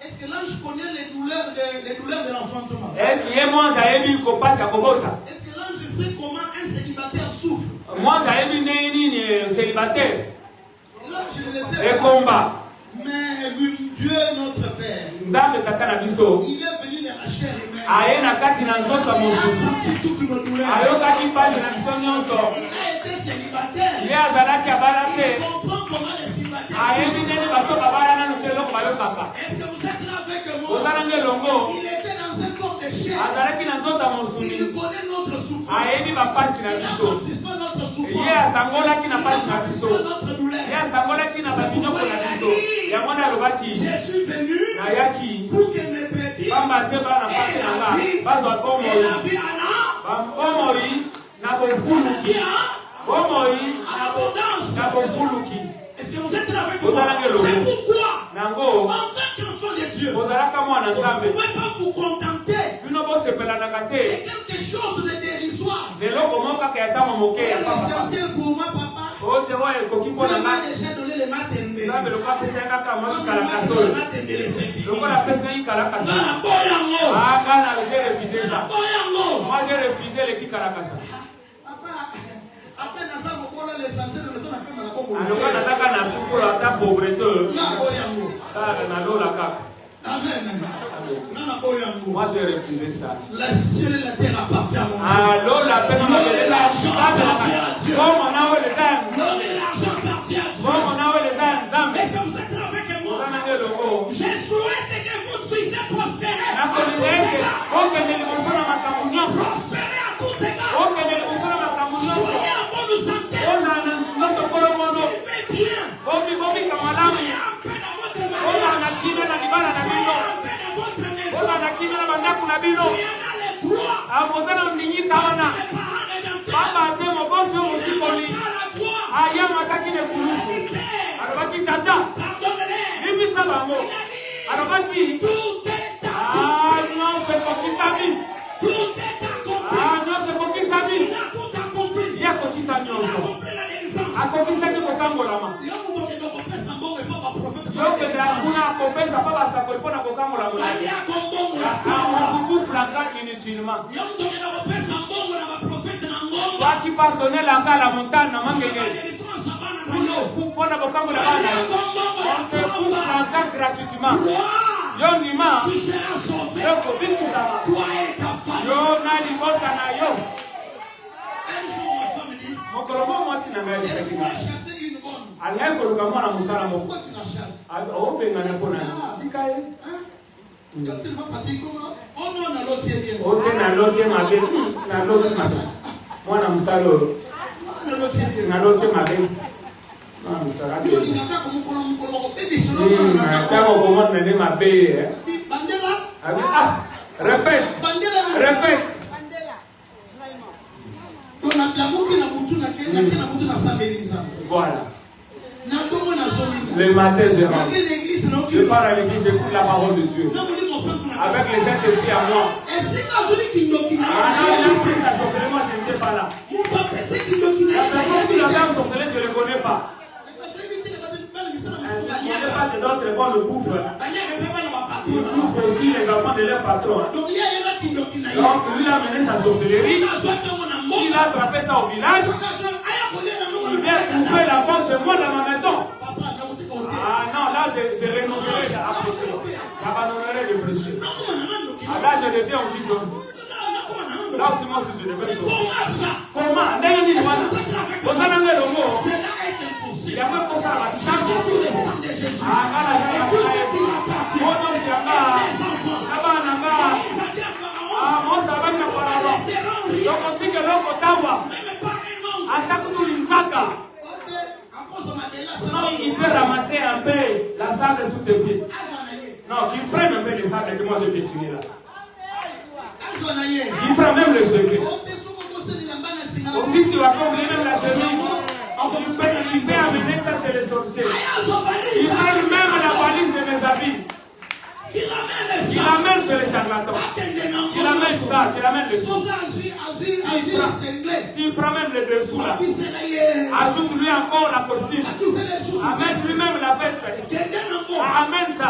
Est-ce que l'ange connaît les douleurs de l'enfantement? Et mange aibi ko passe akobota. Est-ce que l'ange sait comment un célibataire souffre? Mange aibi ni célibataire. Et l'ange ne le sait Et pas. combat. Mais Dieu notre Père, Nzambe tata na biso. il est venu dans la chair humaine. Aye na kati na nzoto Il a mosusu. senti toutes nos douleurs. Ayokaki pasi na biso nyonso. Il a été célibataire. Ye azalaki abala Il te. comprend comment les célibataires Ayebi nini bato babala nanu te eloko bayokaka. Est-ce que vous êtes là avec moi? Ozalanga elongo. Il était dans un corps de chair. Azalaki na nzoto ya mosuni. Il connaît notre souffrance. Ayebi bapasi na Il biso. n'anticipe pas notre souffrance. Ye asangolaki na pasi na Il biso. n'anticipe pas notre douleur. Ye asangolaki na baminyoko na biso. Yango nde alobaki. Je suis venu Nayaki. pour que mes bébés Pamba te bana pasi na nga. Bazwa et bomoi. la vie en Bomoi na bofuluki. Bomoi en abondance. na bofuluki. Est-ce que vous êtes là avec Vous moi? allez le C'est louer. pourquoi, Nango. en tant qu'enfant de Dieu, Ozalaka mwana vous ne nzambe. pouvez pas vous contenter Bino bosepelanaka de te. quelque chose de dérisoire. Leloko moko kaka ya ntango moke ya papa. L'essentiel pour moi, papa, Ote oyo ekoki tu mpona m'as nga. déjà donné les matembe. Nzambe lokola apesaki kaka mwa Comme kikalaka les solo. matembe, les infidèles. Lokola apesaki kikalaka Dans solo. la boyango. Ah, ngana j'ai refusé Dans la ça. boyango. Moi j'ai refusé le kikalaka ça. Papa, après naza mokola l'essentiel, naza na pe malako boyango. Aloka nazaka na sukulu ata pauvreté. Na boyango. Na lola kaka. Amen. Na boyango. Moi j'ai refusé ça. La ciel et la terre appartient à mon Dieu. Ah, lola pena mabele. Comme on a eu les âmes. L'homme et l'argent appartient à Dieu. Comme on a eu les âmes. Nzambe. Est-ce que vous êtes là avec moi? Ozananga elongo. Je souhaite que vous soyez prospérés. Nakolingeke. Okende liboso na makambo nyonso. Prospérés à tous égards. Okende liboso na makambo nyonso. Soyez en bonne santé. Oza na nzoto kolomono. Vivez bien. Bomika malamu. Soyez en paix dans votre Oza mariage. na kimia na libala na Soyez bino. en paix dans votre maison. Oza na kimia na bandaku na bino. Soyez dans les droits. Akoza na mlinyisa wana. Les parents rédempteurs. Baba ate mokonzi oyo mosikoli. Dans la voie. Aya mataki ne kulusu. Alobaki tata. Pardonnez-les. Libisa bango. Alobaki. Tout est à Ah, nyonso ekokisami. tout est accompli. Ah, nyonso ekokisami. Il a tout accompli. Ye akokisa Il a nyonso. accompli la délivrance. Akokisaki kokambolama. Yo mungu okopesa mbongo epa baprofete. Yokende kuna akopesa mpa basakoli mpo na kokambola molai. Aliako mbongo ya pamba. Amokubufu l'argent inutilement. Yo mungu okopesa mbongo na baprofete na ngomba. Baki pardonner l'argent à la montagne na La mangenge. délivrance abana na yo. Mpo na kokambola bana. Aliako mbongo ya On te bouffe pamba. l'argent gratuitement. Toi, Yo ndima. tu seras sauvé. Yo kobikisama. Toi et ta famille. Yo na libota na yo. Un jour, ma femme dit, Mokolo mo mwasi na ngai elle lisaki voulait nga. chasser une bonne. Alingai koluka mwana mosala moko. Pourquoi tu la chasses? Obengana mpo na tika ye. Hein? Quand il va partir, comment? Oh non, on a l'autre qui est bien. Ote na lotie mabe. Na lotie mabe. Mwana mosala oyo. On a l'autre qui est bien. Na lotie mabe. Mwana mosala. Yo, ni kaka kumukolo mukolo ko baby solo na Ntango komona nde mabe ye. Bandela. Répète. Bandela. Répète. Donc la boucle na butu na kenya na butu na sambeli nzambe. Voilà. Na tomo na zomi. Le matin, je Na rentre. quelle église na Je oki. pars à l'église, j'écoute la parole de Dieu. Na muli mo santu na. Avec les Saint-Esprit à moi. Et c'est quand zoli kindoki na. Ah non, il a pris sa sorcellerie, moi je n'étais pas là. Mon papa c'est kindoki na. La personne qui la dame sorcellerie, je ne le connais pas. Parce que lui il va te faire le message Je na ne connais pas de d'autres bons le bouffe. Banya ke papa na ba Il patron. bouffe aussi les enfants de leur patron. Donc il y a une kindoki na. Donc lui a mené sa sorcellerie. Na zo ta mo na mo. Il a attrapé ça au village. Aya ko le na mo. Il vient trouver l'enfant chez moi dans ma maison. Papa na buti ko te. Ah non, là je renoncerai à prêcher. J'abandonnerai de prêcher. Na ko na ndoki. Ah là je deviens aussi sorcier. Na ko na ndoki. Là aussi moi aussi je deviens sorcier. Comment ça? Comment? Ndenge nini wana? Ozananga elongo. Cela est impossible. Yango ekosala Changer bachange. sous le sang de Jésus. Ah ngana Et tout ce qui m'appartient. moto yanga. Mes enfants. Na bana nga. Ils avaient un pharaon. Ah mosa bani na paralo. Ils seront riches. Lokotike loko tawa. Même pas un nom. Ata kutu linzaka. Ok. À cause de ma délasse, ça Non, va. il peut ramasser un peu la sable sous tes pieds. Azwanaye. Non, qu'il prenne un peu de sable que moi je vais tirer là. Azwanaye. Il prend même le secret. Ok, soko bosse ni lambana singala. Aussi tu vas pas oublier même la chemise. Il peut amener ça chez les sorciers. Il prend même la valise de mes habits. Il amène chez les charlatans. Il amène ça, il amène le tout. S'il prend même le dessous là, ajoute lui encore la costume. Amène lui-même la veste. Amène ça.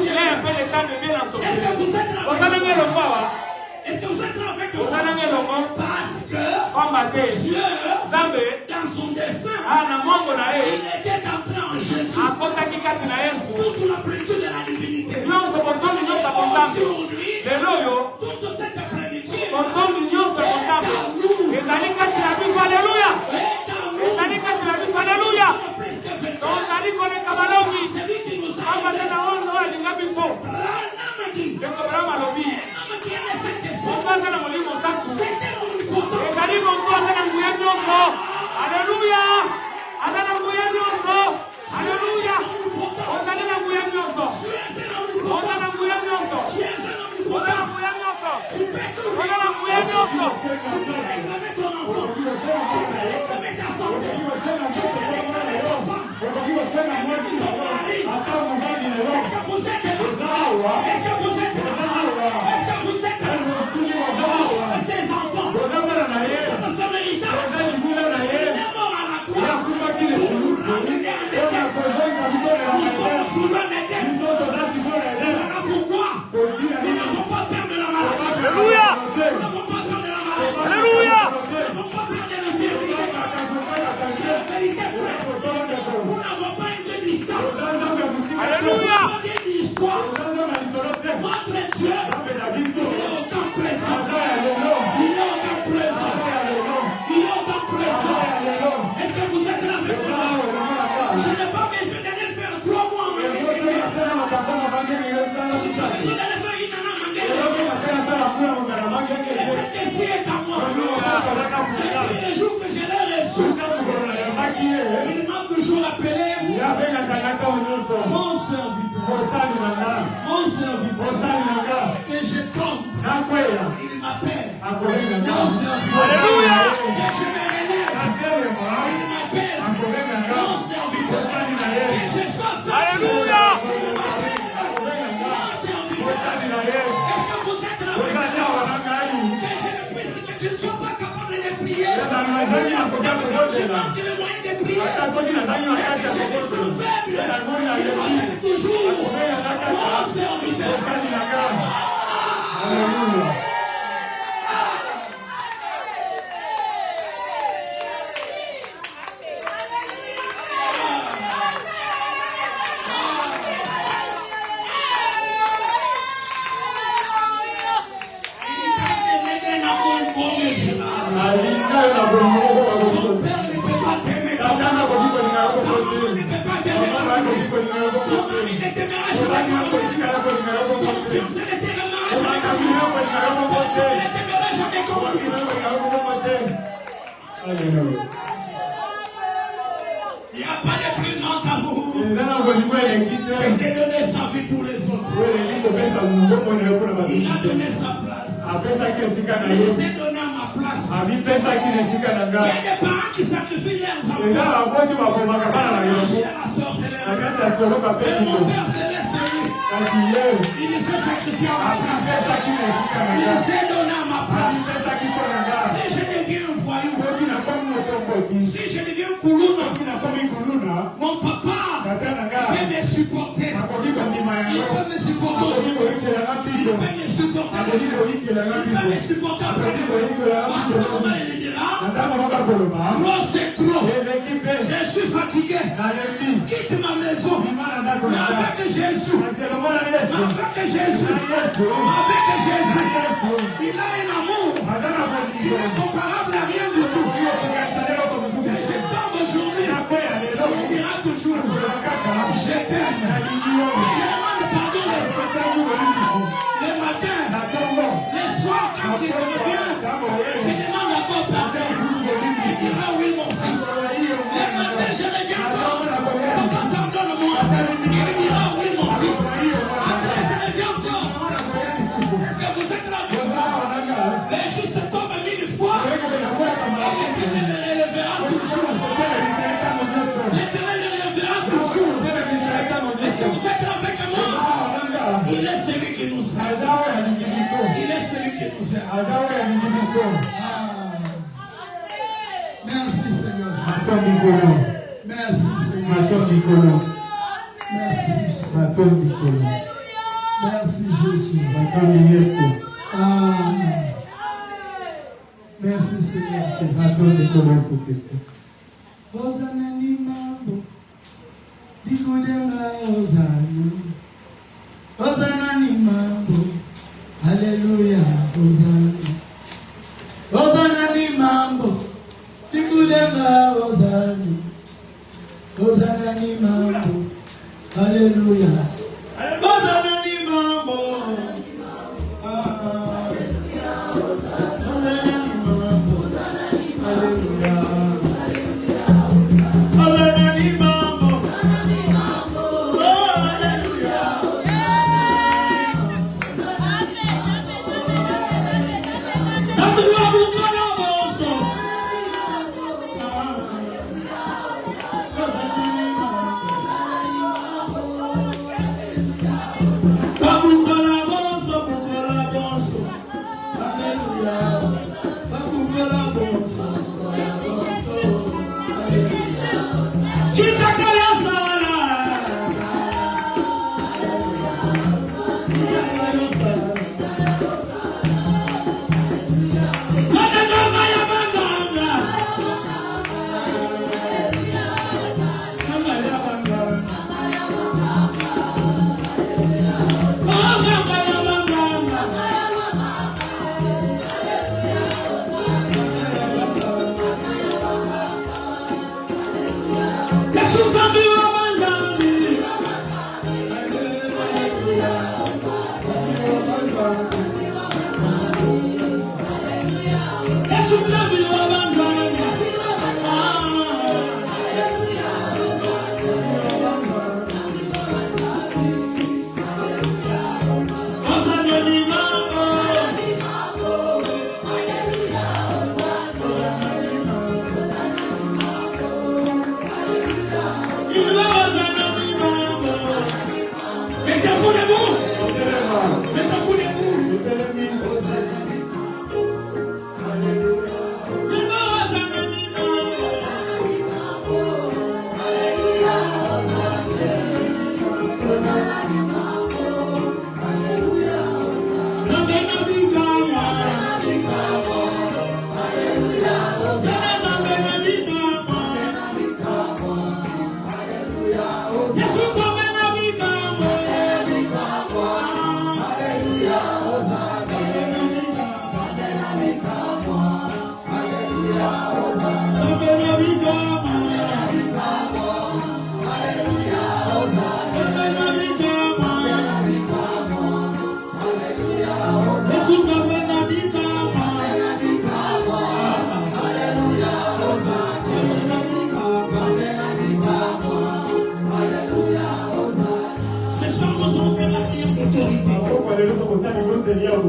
Il a un peu le temps de bien en sortir. Vous allez le voir. Est-ce que vous êtes là avec moi? Parce que Dieu, dans son dessein, il était entré en Jésus toute la plénitude de la divinité. Aujourd'hui, toute cette plénitude est en nous. Celui qui nous Il n'y a pas de plus grand amour que de donner sa vie pour les autres. Il a donné sa place. Il s'est donné à ma place. Il y a des parents qui sacrifient leurs enfants. À la sorcellerie. Et mon Père céleste, il s'est sacrifié à ma place. Il s'est donné à ma place. Si je deviens un voyou, si je deviens un koulouna, mon papa peut me supporter. Il peut me supporter aujourd'hui. Il peut me supporter demain. Il peut me supporter après-demain. Maman, il dira, trop c'est trop. Je suis fatigué. Quitte ma maison. Mais avec Jésus. Avec Jésus. Avec Jésus. Il a un amour. Il est comparable à rien du tout. Je tombe aujourd'hui. Il dira toujours, je t'aime. Je demande pardon les matins, les soirs quand il revient. Je demande encore pardon. Il dira oui mon fils. Les matins je reviens encore. Papa pardonne-moi. Il dira oui mon fils. Après je reviens encore. que nous aime. Ah. Merci Seigneur. Merci Seigneur. Merci Seigneur. Merci Jésus. Merci Seigneur Jésus. Hosanna ni mambo, dikudenga Hosanna. Hosanna ni mambo, Alléluia, Hosanna. Hosanna ni mambo, dikudenga Hosanna. Hosanna ni mambo, Alléluia. Hosanna ni mambo.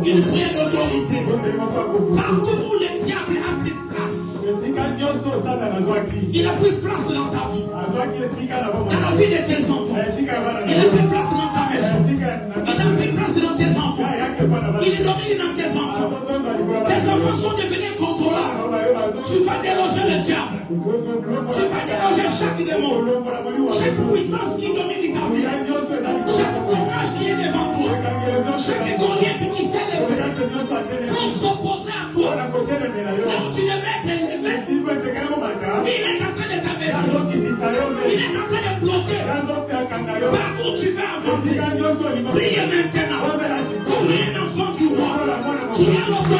Une prière d'autorité. Partout où le diable a pris place, il a pris place dans ta vie, dans la vie de tes enfants. Il a pris place dans ta maison. Il a pris place dans tes enfants. Il domine dans tes enfants. Tes enfants sont devenus contrôlables. Tu vas déloger le diable. Tu vas déloger chaque démon, chaque puissance qui domine ta vie, chaque blocage qui est devant toi, chaque corriente qui s'est levée pour s'opposer à toi. Là où tu devrais t'élever, il est en train de t'abaisser. Il est en train de bloquer. Partout tu vas avancer. Prie maintenant comme un enfant du roi qui a l'autorité.